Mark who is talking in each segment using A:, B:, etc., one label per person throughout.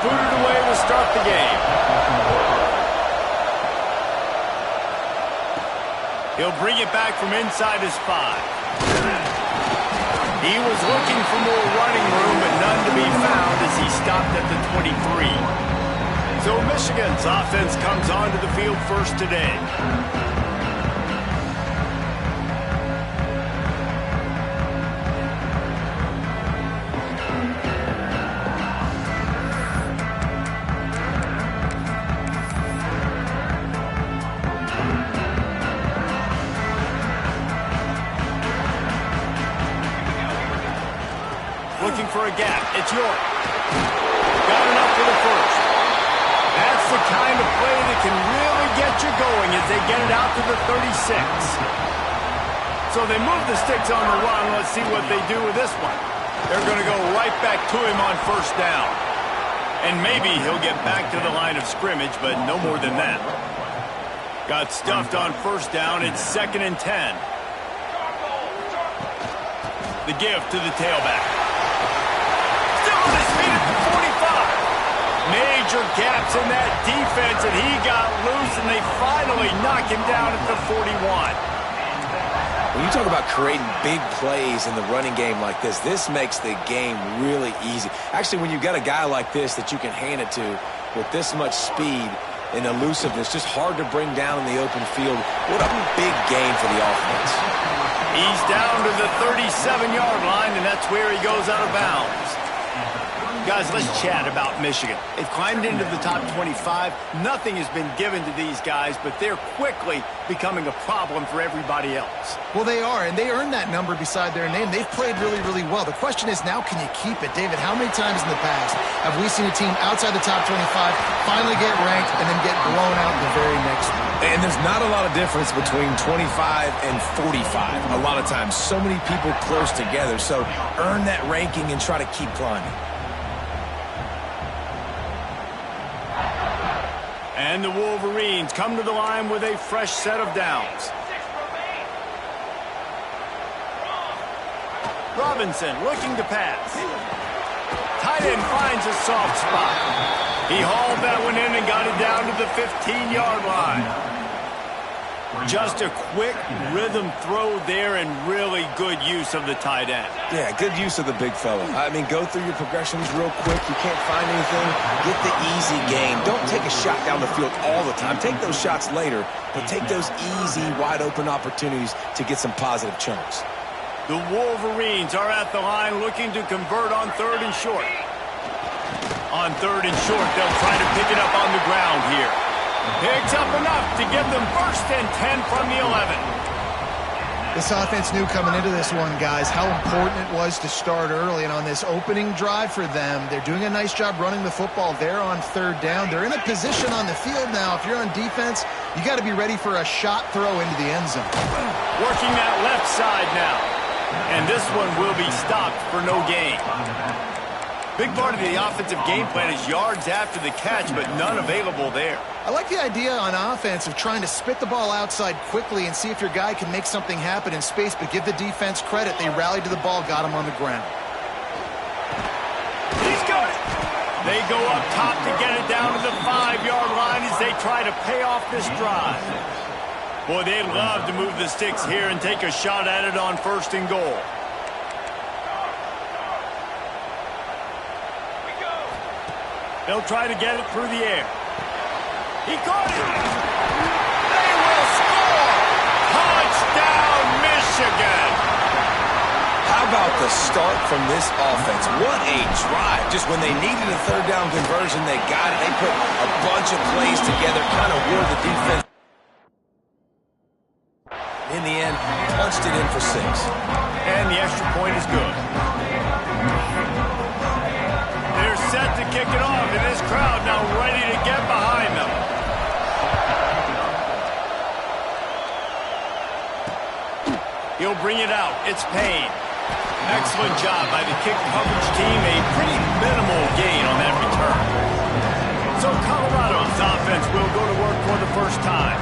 A: booted away to start the game. He'll bring it back from inside his 5. He was looking for more running room, but none to be found as he stopped at the 23. So Michigan's offense comes onto the field first today. Looking for a gap. It's York. Got enough for the first. That's the kind of play that can really get you going as they get it out to the 36. So they move the sticks on the run. Let's see what they do with this one. They're going to go right back to him on first down. And maybe he'll get back to the line of scrimmage, but no more than that. Got stuffed on first down. It's 2nd and 10. The give to the tailback. On his feet at the 45. Major gaps in that defense, and he got loose, and they finally knock him down at the 41.
B: When you talk about creating big plays in the running game like this makes the game really easy. Actually, when you've got a guy like this that you can hand it to with this much speed and elusiveness, just hard to bring down in the open field. What a big game for the offense.
A: He's down to the 37-yard line, and that's where he goes out of bounds. Guys, let's chat about Michigan. They've climbed into the top 25. Nothing has been given to these guys, but they're quickly becoming a problem for everybody else.
C: Well, they are, and they earned that number beside their name. They've played really, really well. The question is now, can you keep it? David, how many times in the past have we seen a team outside the top 25 finally get ranked and then get blown out the very next week?
B: And there's not a lot of difference between 25 and 45. A lot of times, so many people close together. So earn that ranking and try to keep climbing.
A: And the Wolverines come to the line with a fresh set of downs. Robinson looking to pass. Tight end finds a soft spot. He hauled that one in and got it down to the 15-yard line. Just a quick rhythm throw there and really good use of the tight end.
B: Yeah, good use of the big fella. I mean, go through your progressions real quick. You can't find anything. Get the easy gain. Don't take a shot down the field all the time. Take those shots later, but take those easy, wide-open opportunities to get some positive chunks.
A: The Wolverines are at the line looking to convert on 3rd and short. On 3rd and short, they'll try to pick it up on the ground here. Picks up enough to give them 1st and 10 from the 11.
C: This offense knew coming into this one, guys, how important it was to start early. And on this opening drive for them, they're doing a nice job running the football there on 3rd down. They're in a position on the field now. If you're on defense, you got to be ready for a shot throw into the end zone.
A: Working that left side now. And this one will be stopped for no gain. Big part of the offensive game plan is yards after the catch, but none available there.
C: I like the idea on offense of trying to spit the ball outside quickly and see if your guy can make something happen in space, but give the defense credit. They rallied to the ball, got him on the ground.
A: He's got it. They go up top to get it down to the 5-yard line as they try to pay off this drive. Boy, they'd love to move the sticks here and take a shot at it on 1st and goal. They'll try to get it through the air. He caught it. They will score. Touchdown, Michigan.
B: How about the start from this offense? What a drive. Just when they needed a 3rd down conversion, they got it. They put a bunch of plays together, kind of wore the defense. In the end, punched it in for 6.
A: And the extra point is good. They're set to kick it off, and this crowd now ready to get behind them. He'll bring it out. It's Payne. Excellent job by the kick coverage team. A pretty minimal gain on that return. So Colorado's offense will go to work for the first time.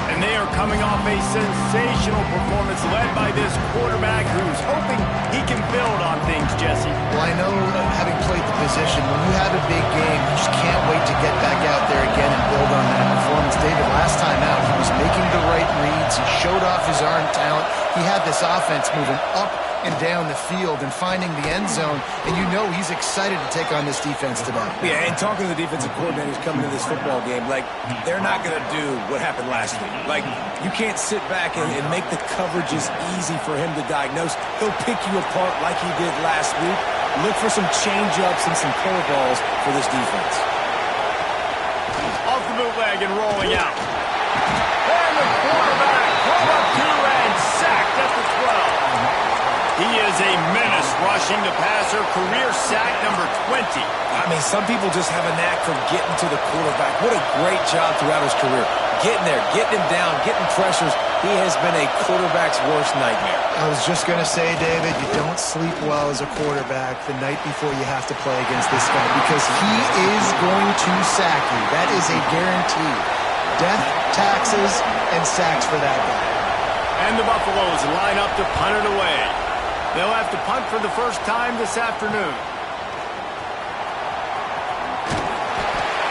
A: And they are coming off a sensational performance led by this quarterback who's hoping he can build on things, Jesse.
C: Well, I know, having played the position, when you have a big game, you just can't wait to get back out there again and build on that performance. David, last time out, he was making the right reads. He showed off his arm talent. He had this offense moving up and down the field and finding the end zone, and you know he's excited to take on this defense today.
B: Yeah, and talking to the defensive coordinators coming to this football game, like, they're not going to do what happened last week. Like, you can't sit back and make the coverages easy for him to diagnose. He'll pick you apart like he did last week. Look for some change-ups and some curveballs for this defense.
A: Off the bootleg and rolling out. And the quarterback pulled up two and sacked at the 12. He is a menace rushing the passer, career sack number 20.
B: I mean, some people just have a knack for getting to the quarterback. What a great job throughout his career. Getting there, getting him down, getting pressures. He has been a quarterback's worst nightmare.
C: I was just going to say, David, you don't sleep well as a quarterback the night before you have to play against this guy because he is going to sack you. That is a guarantee. Death, taxes, and sacks for that guy.
A: And the Buffaloes line up to punt it away. They'll have to punt for the first time this afternoon.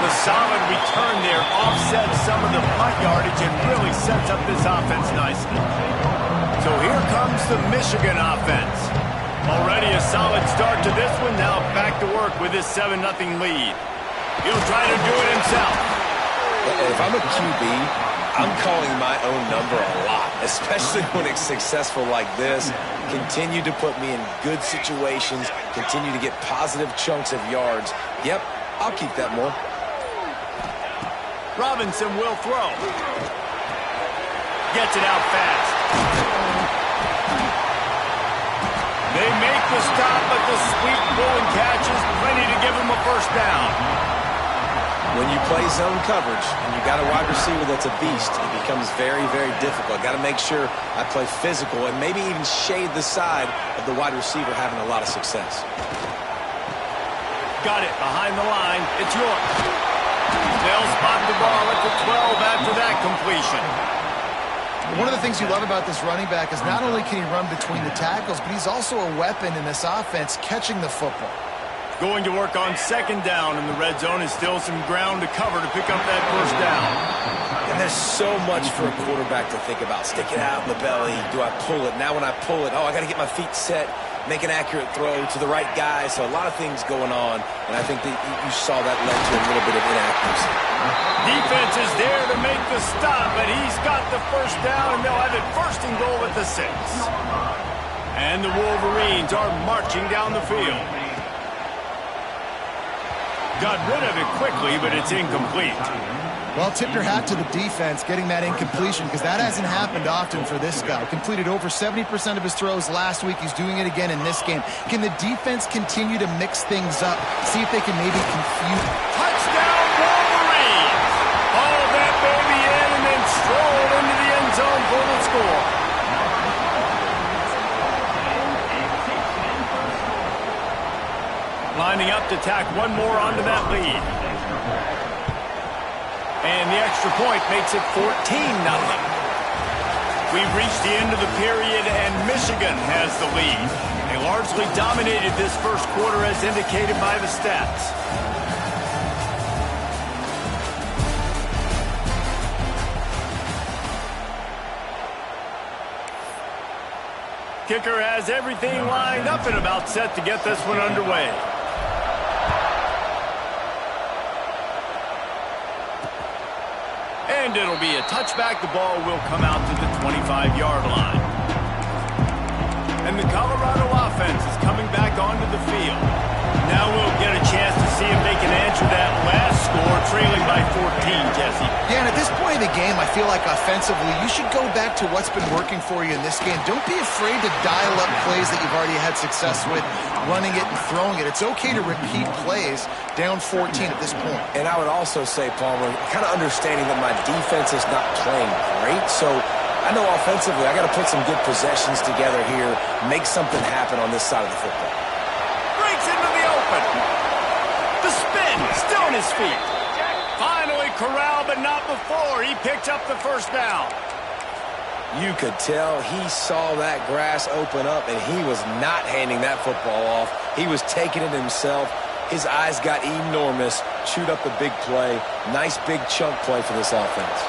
A: The solid return there offsets some of the punt yardage and really sets up this offense nicely. So here comes the Michigan offense. Already a solid start to this one. Now back to work with this 7-0 lead. He'll try to do it himself.
B: If I'm a QB, I'm calling my own number a lot, especially when it's successful like this. Continue to put me in good situations, continue to get positive chunks of yards. Yep, I'll keep that more.
A: Robinson will throw. Gets it out fast. They make the stop, but the sweet pulling catch is plenty to give him a first down.
B: When you play zone coverage and you got a wide receiver that's a beast, it becomes very, very difficult. Got to make sure I play physical and maybe even shade the side of the wide receiver having a lot of success.
A: Got it behind the line. It's York. They'll spot the ball at the 12 after that completion.
C: One of the things you love about this running back is not only can he run between the tackles, but he's also a weapon in this offense catching the football.
A: Going to work on second down in the red zone is still some ground to cover to pick up that first down.
B: And there's so much for a quarterback to think about. Stick it out in the belly. Do I pull it? Now when I pull it, I got to get my feet set, make an accurate throw to the right guy. So a lot of things going on, and I think that you saw that led to a little bit of inaccuracy.
A: Defense is there to make the stop, but he's got the first down, and they'll have it first and goal at the 6. And the Wolverines are marching down the field. Got rid of it quickly, but it's incomplete.
C: Well, tip your hat to the defense getting that incompletion because that hasn't happened often for this guy. Completed over 70% of his throws last week. He's doing it again in this game. Can the defense continue to mix things up? See if they can maybe confuse.
A: Touchdown, Wolverines! Haul that baby in and then stroll into the end zone for the score. Lining up to tack one more onto that lead. And the extra point makes it 14-0. We've reached the end of the period, and Michigan has the lead. They largely dominated this first quarter as indicated by the stats. Kicker has everything lined up and about set to get this one underway. And it'll be a touchback. The ball will come out to the 25-yard line. And the Colorado offense is coming back onto the field. Now we'll get a chance to see if they can answer that last score, trailing by 14, Jesse.
C: Yeah, and at this point in the game, I feel like offensively, you should go back to what's been working for you in this game. Don't be afraid to dial up plays that you've already had success with, running it and throwing it. It's okay to repeat plays down 14 at this point.
B: And I would also say, Palmer, kind of understanding that my defense is not playing great, so I know offensively I got to put some good possessions together here, make something happen on this side of the football.
A: Breaks into the open. The spin, still on his feet. Finally corralled, but not before. He picked up the first down.
B: You could tell he saw that grass open up, and he was not handing that football off. He was taking it himself. His eyes got enormous, chewed up the big play. Nice big chunk play for this offense.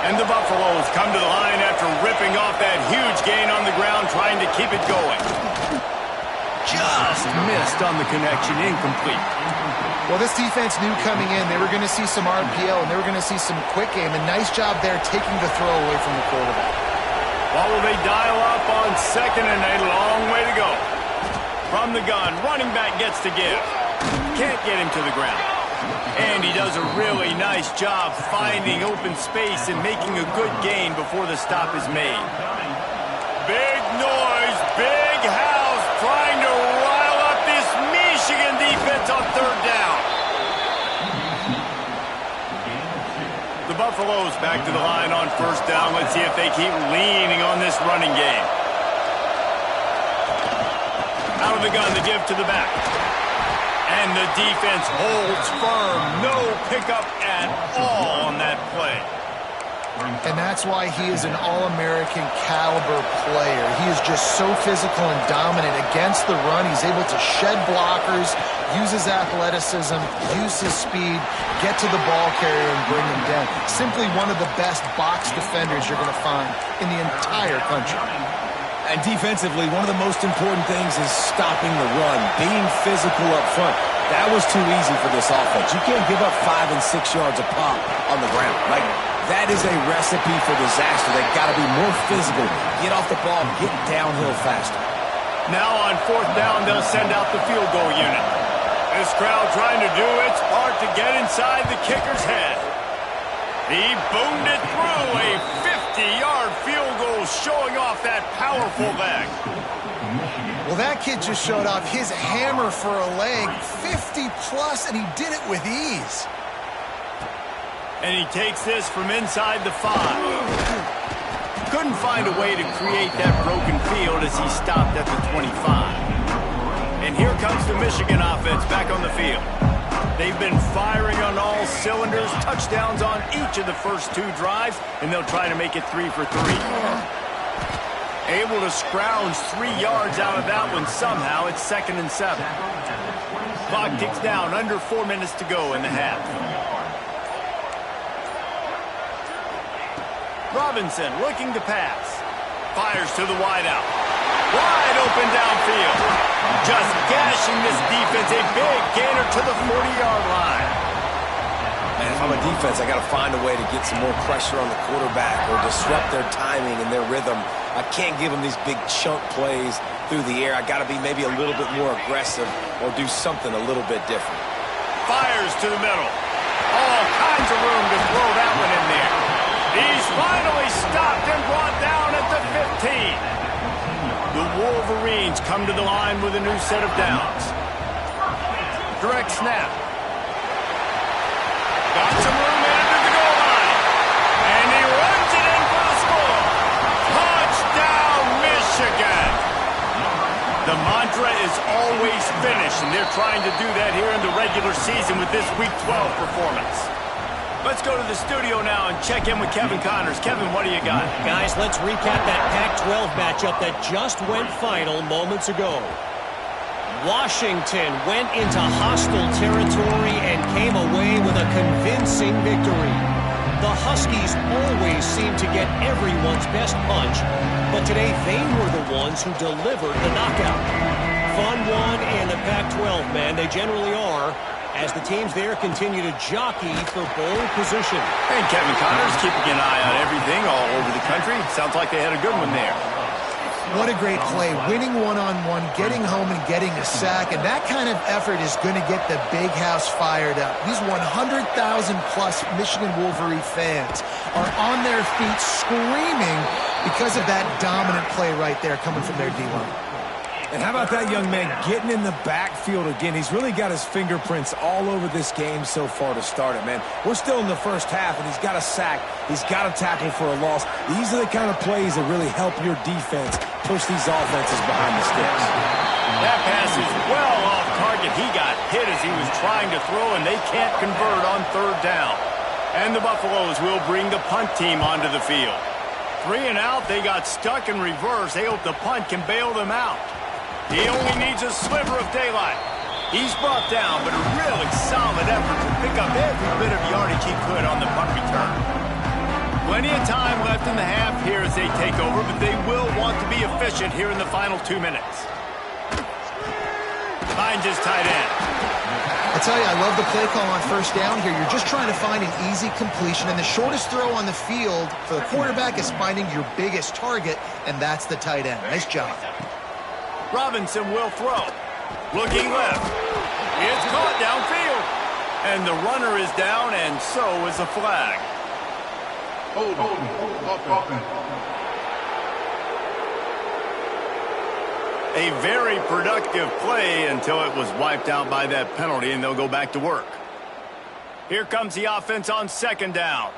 A: And the Buffaloes come to the line after ripping off that huge gain on the ground, trying to keep it going. Just missed on the connection, incomplete.
C: Well, this defense knew coming in they were going to see some RPO and they were going to see some quick game. And nice job there taking the throw away from the quarterback.
A: What will they dial up on second and a long way to go? From the gun, running back gets to give. Can't get him to the ground. And he does a really nice job finding open space and making a good gain before the stop is made. Big noise, big house, trying to rile up this Michigan defense on third down. The Buffaloes back to the line on first down. Let's see if they keep leaning on this running game. Out of the gun, the give to the back. And the defense holds firm. No pickup at all on that play.
C: And that's why he is an All-American caliber player. He is just so physical and dominant against the run. He's able to shed blockers, use his athleticism, use his speed, get to the ball carrier and bring him down. Simply one of the best box defenders you're going to find in the entire country.
B: And defensively, one of the most important things is stopping the run, being physical up front. That was too easy for this offense. You can't give up 5 and 6 yards a pop on the ground. Like, that is a recipe for disaster. They've got to be more physical, get off the ball, get downhill faster.
A: Now on fourth down, they'll send out the field goal unit. This crowd trying to do its part to get inside the kicker's head. He boomed it through a 50-yard field goal, showing off that powerful leg.
C: Well, that kid just showed off his hammer for a leg, 50-plus, and he did it with ease.
A: And he takes this from inside the 5. Couldn't find a way to create that broken field as he stopped at the 25. And here comes the Michigan offense back on the field. They've been firing on all cylinders, touchdowns on each of the first 2 drives, and they'll try to make it 3 for 3. Able to scrounge 3 yards out of that one somehow. It's 2nd and 7. Clock ticks down, under 4 minutes to go in the half. Robinson looking to pass. Fires to the wideout. Wide open downfield. Just gashing this defense. A big gainer to the 40-yard line.
B: Man, if I'm a defense, I got to find a way to get some more pressure on the quarterback or disrupt their timing and their rhythm. I can't give them these big chunk plays through the air. I got to be maybe a little bit more aggressive or do something a little bit different.
A: Fires to the middle. All kinds of room to throw that one in there. He's finally stopped and brought down at the 15. The Wolverines come to the line with a new set of downs. Direct snap. Got some room into the goal line. And he runs it in for the score. Touchdown, Michigan. The mantra is always finish, and they're trying to do that here in the regular season with this Week 12 performance. Let's go to the studio now and check in with Kevin Connors. Kevin, what do you got?
D: Guys, let's recap that Pac-12 matchup that just went final moments ago. Washington went into hostile territory and came away with a convincing victory. The Huskies always seem to get everyone's best punch, but today they were the ones who delivered the knockout. Fun one in the Pac-12, man. They generally are, as the teams there continue to jockey for bowl position.
A: And Kevin Connors keeping an eye on everything all over the country. Sounds like they had a good one there.
C: What a great play. Winning one-on-one, getting home and getting a sack. And that kind of effort is going to get the big house fired up. These 100,000-plus Michigan Wolverine fans are on their feet screaming because of that dominant play right there coming from their D-line.
B: And how about that young man getting in the backfield again? He's really got his fingerprints all over this game so far to start it, man. We're still in the first half, and he's got a sack. He's got a tackle for a loss. These are the kind of plays that really help your defense push these offenses behind the sticks.
A: That pass is well off target. He got hit as he was trying to throw, and they can't convert on third down. And the Buffaloes will bring the punt team onto the field. 3 and out, they got stuck in reverse. They hope the punt can bail them out. He only needs a sliver of daylight. He's brought down, but a really solid effort to pick up every bit of yardage he could on the punt return. Plenty of time left in the half here as they take over, but they will want to be efficient here in the final 2 minutes. Finds his tight end.
C: I tell you, I love the play call on first down here. You're just trying to find an easy completion, and the shortest throw on the field for the quarterback is finding your biggest target, and that's the tight end. Nice job.
A: Robinson will throw. Looking left. It's caught downfield. And the runner is down, and so is a flag.
E: Hold on.
A: A very productive play until it was wiped out by that penalty, and they'll go back to work. Here comes the offense on second down.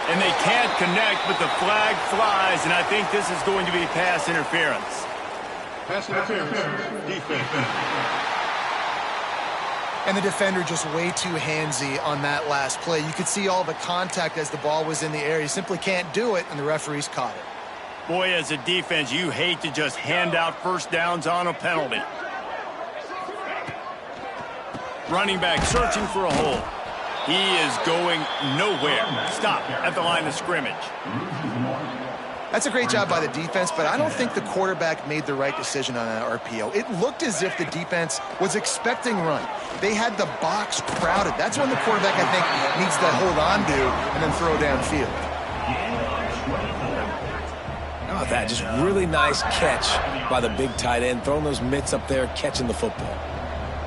A: And they can't connect, but the flag flies, and I think this is going to be pass interference.
E: Pass interference. Defense.
C: And the defender just way too handsy on that last play. You could see all the contact as the ball was in the air. You simply can't do it, and the referees caught it.
A: Boy, as a defense, you hate to just hand out first downs on a penalty. Running back searching for a hole. He is going nowhere. Stop at the line of scrimmage.
C: That's a great job by the defense, but I don't think the quarterback made the right decision on that RPO. It looked as if the defense was expecting run. They had the box crowded. That's when the quarterback, I think, needs to hold on to and then throw downfield.
B: How about that? Just really nice catch by the big tight end, throwing those mitts up there, catching the football.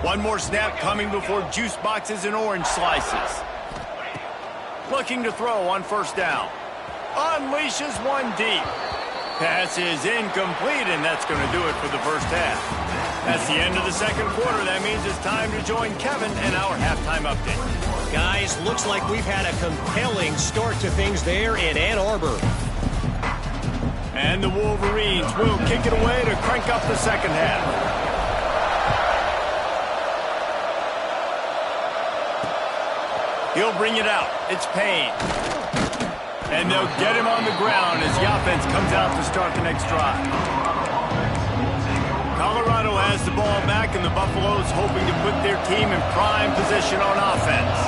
A: One more snap coming before juice boxes and orange slices. Looking to throw on first down. Unleashes one deep. Pass is incomplete, and that's going to do it for the first half. That's the end of the second quarter. That means it's time to join Kevin and our halftime update.
D: Guys, looks like we've had a compelling start to things there in Ann Arbor.
A: And the Wolverines will kick it away to crank up the second half. He'll bring it out. It's Payne. And they'll get him on the ground as the offense comes out to start the next drive. Colorado has the ball back, and the Buffaloes hoping to put their team in prime position on offense.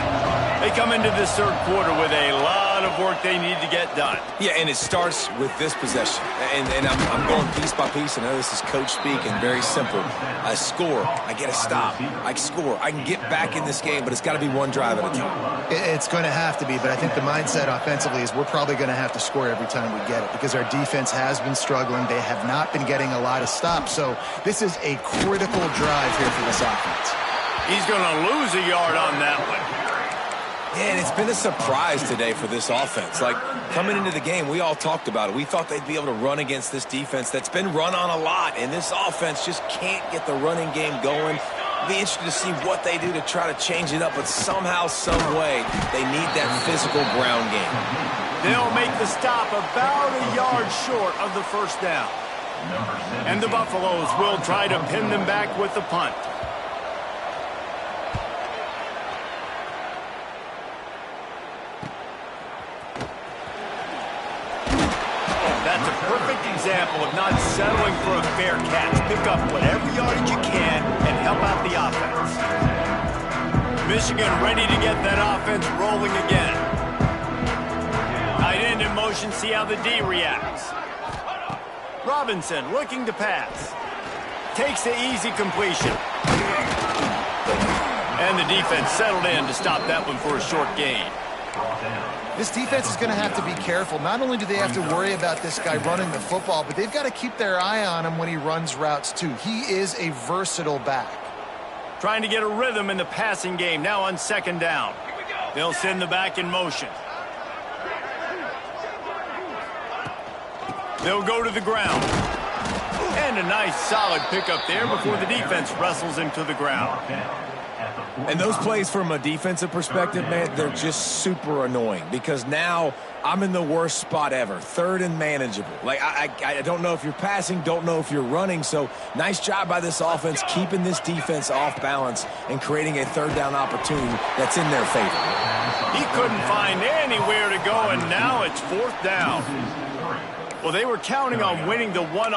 A: They come into this third quarter with a lot of work they need to get done.
B: Yeah, and it starts with this possession. And I'm going piece by piece. I know this is coach speak and very simple. I score. I get a stop. I score. I can get back in this game, but it's got to be one drive at a time.
C: It's going to have to be, but I think the mindset offensively is we're probably going to have to score every time we get it because our defense has been struggling. They have not been getting a lot of stops. So this is a critical drive here for this offense.
A: He's going to lose a yard on that one.
B: Yeah, and it's been a surprise today for this offense. Like, coming into the game, we all talked about it. We thought they'd be able to run against this defense that's been run on a lot, and this offense just can't get the running game going. It'll be interesting to see what they do to try to change it up, but somehow, some way, they need that physical ground game.
A: They'll make the stop about a yard short of the first down. And the Buffaloes will try to pin them back with the punt. That's a perfect example of not settling for a fair catch. Pick up whatever yardage you can and help out the offense. Michigan ready to get that offense rolling again. Tight end in motion, see how the D reacts. Robinson looking to pass. Takes the easy completion. And the defense settled in to stop that one for a short gain.
C: This defense is going to have to be careful. Not only do they have to worry about this guy running the football, but they've got to keep their eye on him when he runs routes too. He is a versatile back.
A: Trying to get a rhythm in the passing game now on second down. They'll send the back in motion. They'll go to the ground. And a nice solid pickup there before the defense wrestles him to the ground.
B: And those plays from a defensive perspective, man, they're just super annoying because now I'm in the worst spot ever, third and manageable. Like, I don't know if you're passing, don't know if you're running. So nice job by this offense keeping this defense off balance and creating a third down opportunity that's in their favor.
A: He couldn't find anywhere to go, and now it's fourth down. Well, they were counting on winning the one-on